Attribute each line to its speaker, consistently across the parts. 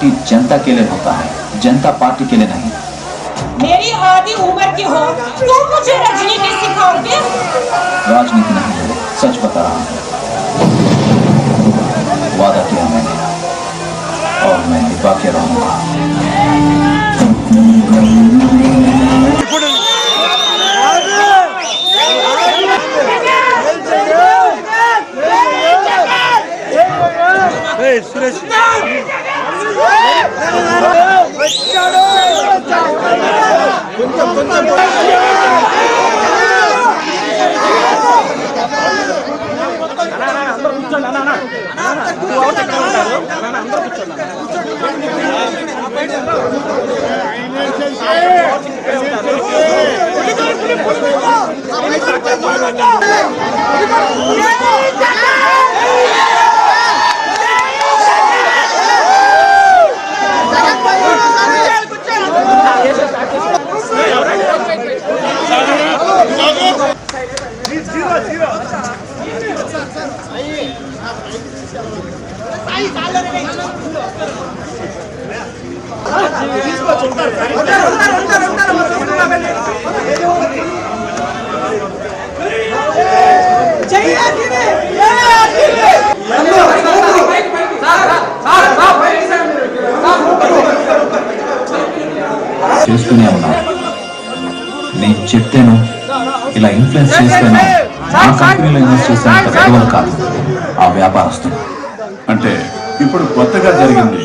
Speaker 1: Party जनता के लिए होता है, जनता पार्टी के लिए नहीं।
Speaker 2: मेरी आधी उम्र की हो तो मुझे राजनीति सिखाओगे?
Speaker 1: राजनीति नहीं, सच बता रहा हूँ। वादा किया मैंने और मैं निभा के रहूंगा। చేస్తూనే ఉన్నాను. నేను చెప్తేను ఇలా ఇన్ఫ్లుయెన్స్ చేస్తేను ఆ కంపెనీలో ఇన్వెస్ట్ చేసేంత పెద్దవాళ్ళు కాదు ఆ వ్యాపారస్తులు.
Speaker 3: అంటే ఇప్పుడు కొత్తగా జరిగింది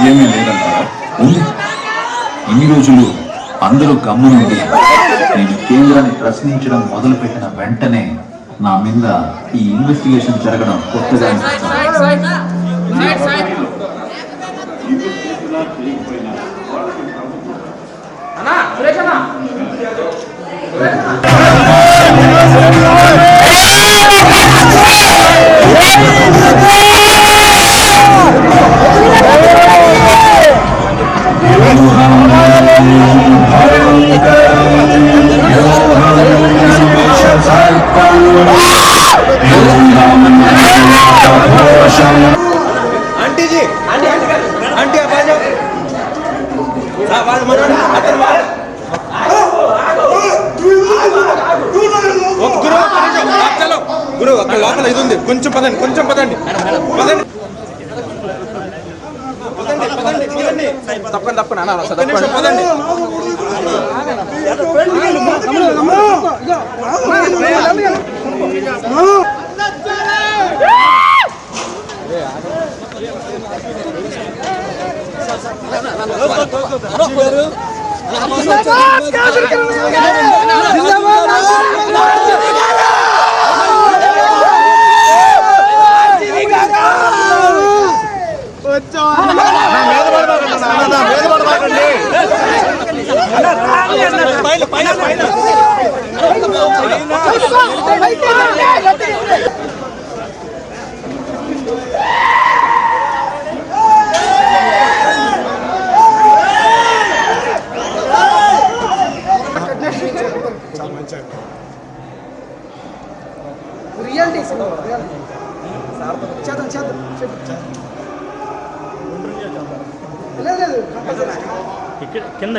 Speaker 3: ఏమీ లేదంటారా?
Speaker 1: ఉంది. ఇన్ని రోజులు అందరూ గమ్మునుండి నేను కేంద్రాన్ని ప్రశ్నించడం మొదలుపెట్టిన వెంటనే నా మీద ఈ ఇన్వెస్టిగేషన్ జరగడం కొత్తగా
Speaker 4: గురు అక్కడ లోపల ఇది ఉంది, కొంచెం పదండి పదండి తప్పండి అన్న పదండి.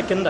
Speaker 5: కింద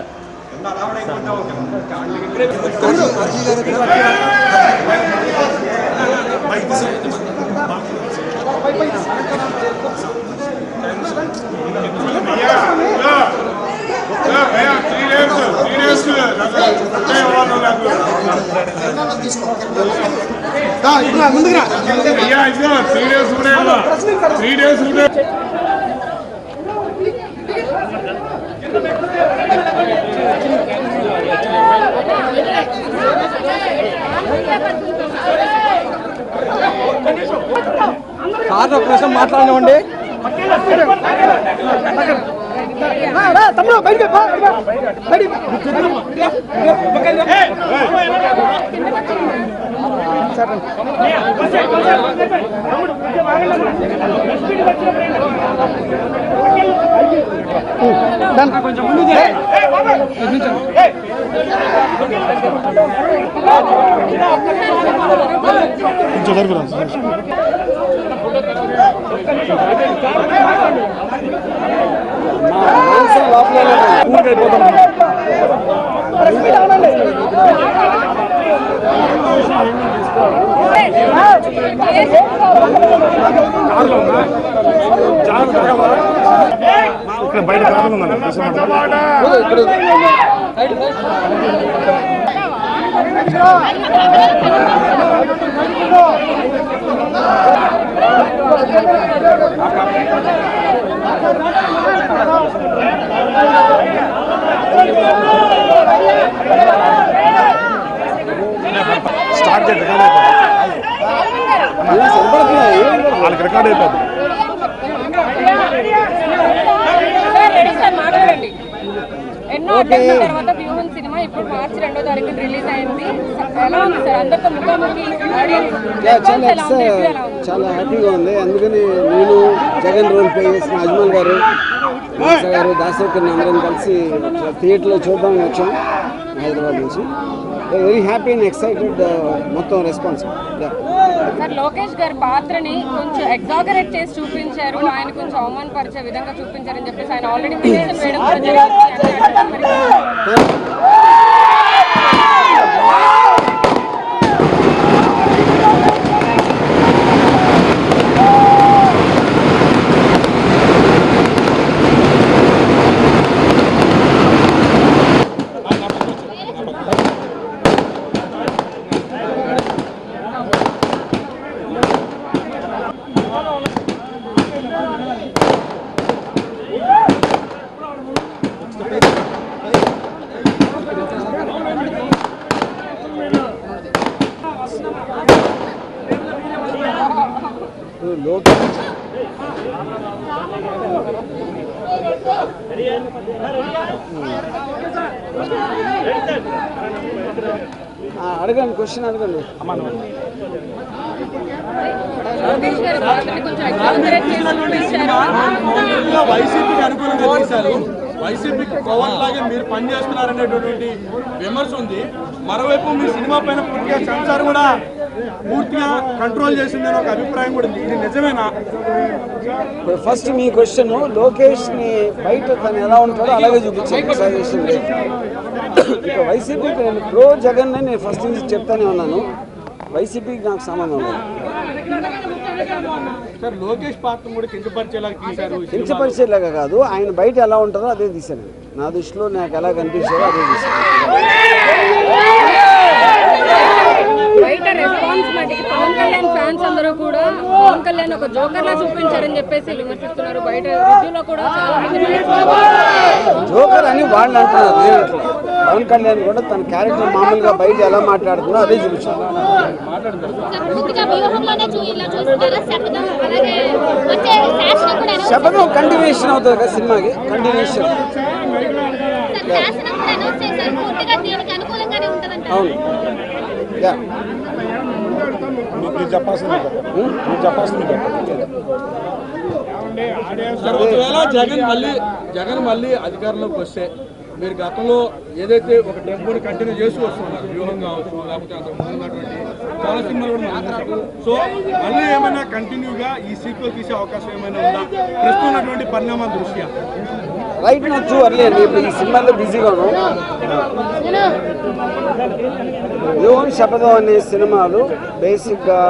Speaker 4: సార్ ఒక నిమిషం మాట్లాడినండి. తమ్ముడు బయటికి కొంచెం ముందు జరుగుతుంది.
Speaker 5: ఇక్కడ బయట స్టార్ట్ చేయండి, వాళ్ళకి రికార్డ్ అయిపోతుంది.
Speaker 6: ఎన్నో అటెంప్ట్ల తర్వాత వ్యూహన్ సినిమా ఇప్పుడు మార్చి 2వ తారీఖున రిలీజ్ అయింది. ఎలా ఉంది సార్? అందరితో ముఖాముఖి
Speaker 7: చాలా హ్యాపీగా ఉంది. అందుకని నేను జగన్ రోల్ ప్లే చేసిన అజ్మల్ గారు దాసరి అందరం కలిసి థియేటర్లో చూద్దామని వచ్చాం హైదరాబాద్ నుంచి. వెరీ హ్యాపీ అండ్ ఎక్సైటెడ్ మొత్తం రెస్పాన్స్.
Speaker 6: సార్ లోకేష్ గారి పాత్రని కొంచెం ఎగ్జాగరేట్ చేసి చూపించారు, ఆయన కొంచెం అవమానపరిచే విధంగా చూపించారని చెప్పేసి ఆయన ఆల్రెడీ పిటిషన్ వేయడం కూడా జరిగింది.
Speaker 7: అడగండి, క్వశ్చన్ అడగండి.
Speaker 4: వైసీపీకి అనుకూలంగా తీశారు, వైసీపీకి పవన్ లాగే మీరు పనిచేస్తున్నారనేటటువంటి విమర్శ ఉంది. మరోవైపు మీ సినిమా పైన పూర్తిగా సెన్సార్ కూడా పూర్తిగా కంట్రోల్ చేసిందని ఒక అభిప్రాయం కూడా ఉంది. ఇది నిజమేనా?
Speaker 7: ఫస్ట్ మీ క్వశ్చన్, లోకేష్ ని బయట తను ఎలా ఉంటాడో అలాగే చూపించాను సజెషన్. ఇక వైసీపీకి నేను ప్రో జగన్ నేను ఫస్ట్ నుంచి చెప్తానే ఉన్నాను. వైసీపీకి నాకు సంబంధం లేదు.
Speaker 4: సార్ లోకేష్ పాత్ర కూడా కించపరిచేలాగా తీశారు.
Speaker 7: కించపరిచేలాగా కాదు, ఆయన బయట ఎలా ఉంటారో అదే తీశాను. నా దృష్టిలో నాకు ఎలా కనిపించారో అదే తీశాను.
Speaker 6: బయట రెస్పాన్స్ మట్టికి పవన్ కళ్యాణ్ ఫ్యాన్స్ అందరూ కూడా పవన్ కళ్యాణ్ ఒక జోకర్ లా చూపించారని చెప్పేసి విమర్శిస్తున్నారు. బయట రివ్యూలో కూడా చాలా మంది
Speaker 7: జోకర్ అని వాళ్ళు అంటున్నారు. పవన్ కళ్యాణ్ కూడా తన క్యారెక్టర్ మామూలుగా బయట ఎలా మాట్లాడుతున్నా అదే చూపించారు. శపథం కంటిన్యూషన్ అవుతుంది కదా సినిమాకి, కంటిన్యూషన్. అవును,
Speaker 4: ఒకవేళ జగన్ మళ్ళీ అధికారంలోకి వస్తే మీరు గతంలో ఏదైతే ఒక టెంపోని కంటిన్యూ చేస్తూ వస్తున్నారు, వ్యూహం కావచ్చు, లేకపోతే అంతకు ముందు ఉన్నటువంటి చాలా సినిమాలు కూడా మనం, సో మళ్ళీ ఏమైనా కంటిన్యూగా ఈ సీక్వెల్ తీసే అవకాశం ఏమైనా ఉందా ప్రస్తుతం ఉన్నటువంటి పరిణామాల దృష్ట్యా?
Speaker 7: రైట్ నో టూ అర్లీ అండి. ఇప్పుడు ఈ సినిమాలో బిజీగా ఉన్నాం. వ్యూహం శపథం అనే సినిమాలు బేసిక్గా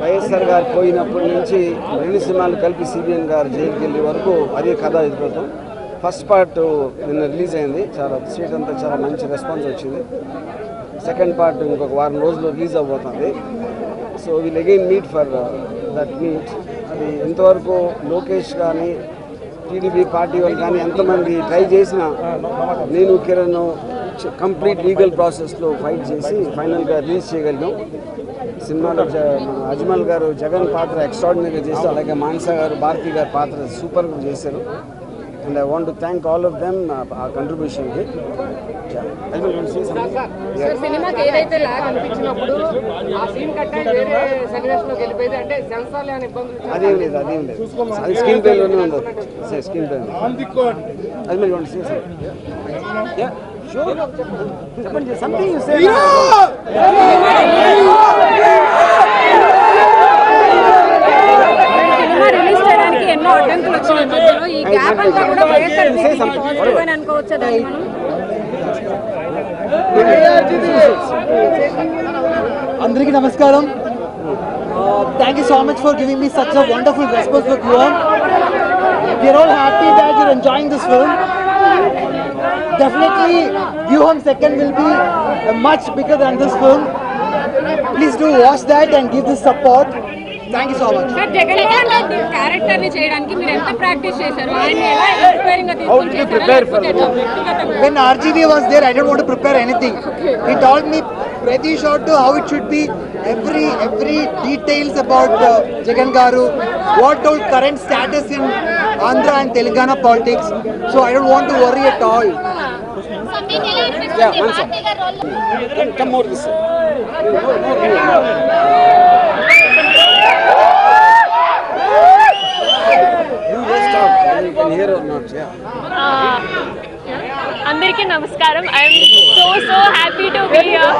Speaker 7: వైఎస్ఆర్ గారు పోయినప్పటి నుంచి 2 సినిమాలు కలిపి సిబిఎన్ గారు జైలుకి వెళ్ళే వరకు అదే కథ ఎదుగుతాం. ఫస్ట్ పార్ట్ నిన్న రిలీజ్ అయింది. చాలా స్ట్రీట్ అంతా చాలా మంచి రెస్పాన్స్ వచ్చింది. సెకండ్ పార్ట్ ఇంకొక వారం రోజుల్లో రిలీజ్ అవబోతుంది. So will again meet for that meet. అది ఇంతవరకు లోకేష్ కానీ టీడీపీ పార్టీ వాళ్ళు కానీ ఎంతమంది ట్రై చేసినా నేను కిరణ్ కంప్లీట్ లీగల్ ప్రాసెస్లో ఫైట్ చేసి ఫైనల్గా రిలీజ్ చేయగలిగాం. సినిమాలో అజ్మల్ గారు జగన్ పాత్ర ఎక్స్ట్రాడినరీగా చేశారు. అలాగే మానస గారు, భారతి గారి పాత్ర సూపర్గా చేశారు. And I want to thank all of them ఆ కంట్రిబ్యూషన్కి.
Speaker 6: సినిమాకి ఏదైతే లాగ్ అనిపించినప్పుడు ఆ సీన్ కట్ అయ్యి వేరే సన్నివేశంలోకి వెళ్ళిపోయింది అంటే సెన్సార్ లేని ఇబ్బందులు
Speaker 7: అదేం లేదు. అది స్క్రీన్ ప్లేలోనే ఉండదు. స్క్రీన్ ప్లే అది మీరు చెప్పండి సంథింగ్ యు సే.
Speaker 6: గ్యాప్ అంతా కూడా వైఎస్ఆర్సీపీకి పాజిటివ్ అని అనుకోవచ్చా దాన్ని మనం?
Speaker 8: అందరికీ నమస్కారం. Thank you so much for giving me such a wonderful response for Vyuham. We are all happy that you're enjoying this film. Definitely, Vyuham second will be much bigger than this film. Please do watch that and give this support. Thank you so much.
Speaker 6: Sir, Jaganmohan Reddy character ని చేయడానికి మీరు ఎంత practice చేశారు? ఆయన ఎలా inspiring గా
Speaker 7: How did you prepare for it?
Speaker 8: When RGV was there, I didn't want to prepare anything. He told me pretty short to how it should be. Every details about Jagan Garu, what all current status in Andhra and Telangana politics. So I don't want to worry at all. Yeah, one second. Come more this way. You just talk. You can hear or not? Yeah.
Speaker 9: అందరికీ నమస్కారం. I'm so happy to be here.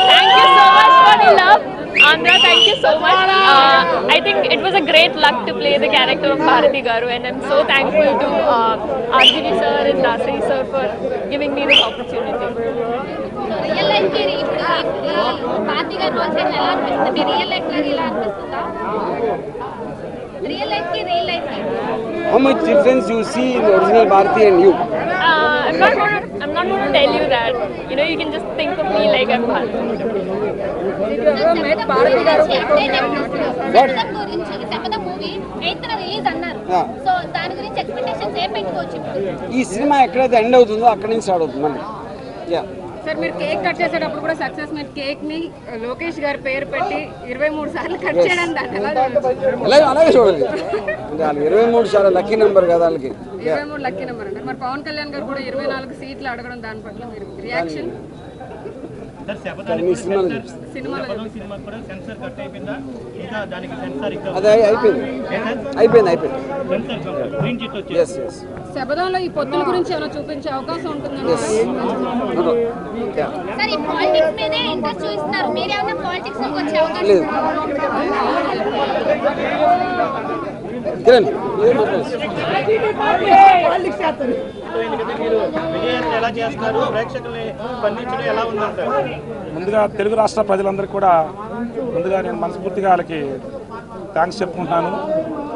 Speaker 9: Thank you so much for the love Andhra. Thank you so much. I think it was a great luck to play the character of Bharati Garu, and I'm so thankful to RGV sir and Dasari sir for giving me this opportunity.
Speaker 10: Real life కి భారతి గారి role చేయడం ఎలా అనిపిస్తుంది? Real life లాగా ఇలా అనిపిస్తుందా? Real life కి real life కి
Speaker 7: How much difference you see in the original Bharati and you?
Speaker 9: I'm not going to tell you that. You know, you can just think of me like I'm Bharati.
Speaker 10: శపథం గురించి, శపథం movie 8th release అన్నారు.
Speaker 7: Yeah.
Speaker 10: So దాని గురించి expectations ఏం పెట్టుకోవచ్చు ఇప్పుడు?
Speaker 7: ఈ సినిమా ఎక్కడైతే ఎండ్ అవుతుందో అక్కడి నుంచి స్టార్ట్ అవుతుంది మళ్ళీ. యా
Speaker 6: సార్, మీరు కేక్ కట్ చేసేటప్పుడు కూడా సక్సెస్ మీట్ కేక్ ని లోకేష్ గారి పేరు పెట్టి 23 సార్లు కట్ చేయడం దాన్ని ఎలా చూడొచ్చు?
Speaker 7: అలాగే చూడాలి. అంటే వాళ్ళకి 23 చాలా లక్కీ నెంబర్ కదా వాళ్ళకి.
Speaker 6: 23 లక్కీ నెంబర్ అంటారు. మరి పవన్ కళ్యాణ్ గారు కూడా 24 సీట్లు అడగడం, దాని పట్ల మీరు రియాక్షన్? సినిమాలో
Speaker 7: అదే అయిపోయింది.
Speaker 6: శబదంలో ఈ పొత్తుల గురించి ఏమైనా చూపించే అవకాశం ఉంటుందండి?
Speaker 10: సార్, ఈ పాలిటిక్స్ మీదే ఇంట్రెస్ట్ చూపిస్తున్నారు. మీరేమన్నా పాలిటిక్స్ లోకి వచ్చే అవకాశం
Speaker 7: లేదు.
Speaker 5: ముందుగా తెలుగు రాష్ట్ర ప్రజలందరికీ కూడా ముందుగా నేను మనస్ఫూర్తిగా వాళ్ళకి థ్యాంక్స్ చెప్పుకుంటున్నాను.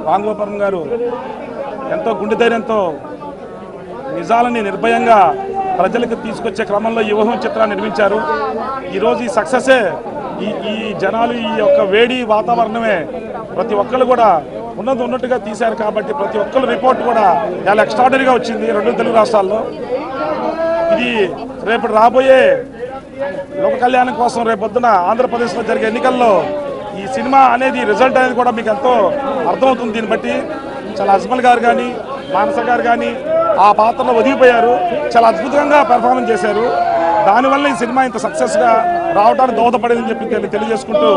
Speaker 5: రాంగోపాలం గారు ఎంతో గుండె ధైర్యంతో నిజాలని నిర్భయంగా ప్రజలకు తీసుకొచ్చే క్రమంలో ఈ యువహం చిత్రాన్ని నిర్మించారు. ఈరోజు ఈ సక్సెసే ఈ జనాలు ఈ యొక్క వేడి వాతావరణమే ప్రతి ఒక్కరు కూడా ఉన్నట్టుగా తీశారు. కాబట్టి ప్రతి ఒక్కరు రిపోర్ట్ కూడా చాలా ఎక్స్ట్రాడనరీగా వచ్చింది 2 తెలుగు రాష్ట్రాల్లో. ఇది రేపు రాబోయే లోక కళ్యాణం కోసం రేపొద్దున ఆంధ్రప్రదేశ్లో జరిగే ఎన్నికల్లో ఈ సినిమా అనేది రిజల్ట్ అనేది కూడా మీకు ఎంతో అర్థమవుతుంది. దీన్ని బట్టి చాలా అజ్మల్ గారు కానీ మానస గారు కానీ ఆ పాత్రలో ఒదిగిపోయారు. చాలా అద్భుతంగా పెర్ఫార్మెన్స్ చేశారు. దానివల్ల ఈ సినిమా ఇంత సక్సెస్గా రావడానికి దోహదపడిందని చెప్పి తెలియజేసుకుంటూ,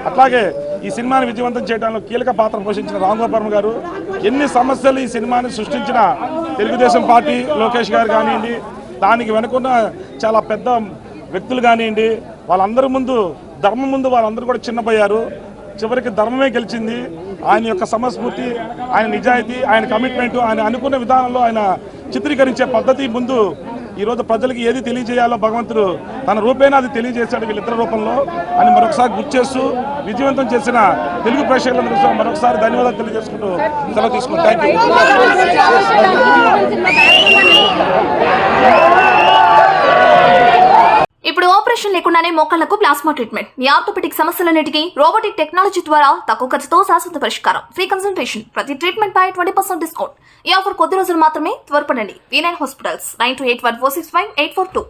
Speaker 5: అట్లాగే ఈ సినిమాని విజయవంతం చేయడంలో కీలక పాత్ర పోషించిన రాంగోపాలం గారు, ఎన్ని సమస్యలు ఈ సినిమాని సృష్టించిన తెలుగుదేశం పార్టీ లోకేష్ గారు కానివ్వండి, దానికి వెనుకున్న చాలా పెద్ద వ్యక్తులు కానివ్వండి, వాళ్ళందరి ముందు ధర్మం ముందు వాళ్ళందరూ కూడా చిన్నపోయారు. చివరికి ధర్మమే గెలిచింది. ఆయన యొక్క సమస్ఫూర్తి, ఆయన నిజాయితీ, ఆయన కమిట్మెంట్, ఆయన అనుకున్న విధానంలో ఆయన చిత్రీకరించే పద్ధతి ముందు ఈరోజు ప్రజలకి ఏది తెలియజేయాలో భగవంతుడు తన రూపేణా అది తెలియజేశాడు వీళ్ళిద్దరి రూపంలో అని మరొకసారి గుర్తు చేస్తూ విజయవంతం చేసిన తెలుగు ప్రేక్షకులందరూ మరొకసారి ధన్యవాదాలు తెలియజేసుకుంటూ సెలవు తీసుకుంటాం. Thank you.
Speaker 11: ఇప్పుడు ఆపరేషన్ లేకుండానే మోకాళ్లకు ప్లాస్మా ట్రీట్మెంట్. మీ ఆర్థోపెటిక్ సమస్యలన్నిటికీ రోబోటిక్ టెక్నాలజీ ద్వారా తక్కువ ఖర్చుతో శాశ్వత పరిష్కారం. Free consultation. ప్రతి ట్రీట్మెంట్ పై 20% డిస్కౌంట్. ఈ ఆఫర్ కొద్ది రోజులు మాత్రమే. త్వరపడండి. V9 hospitals 9281465842.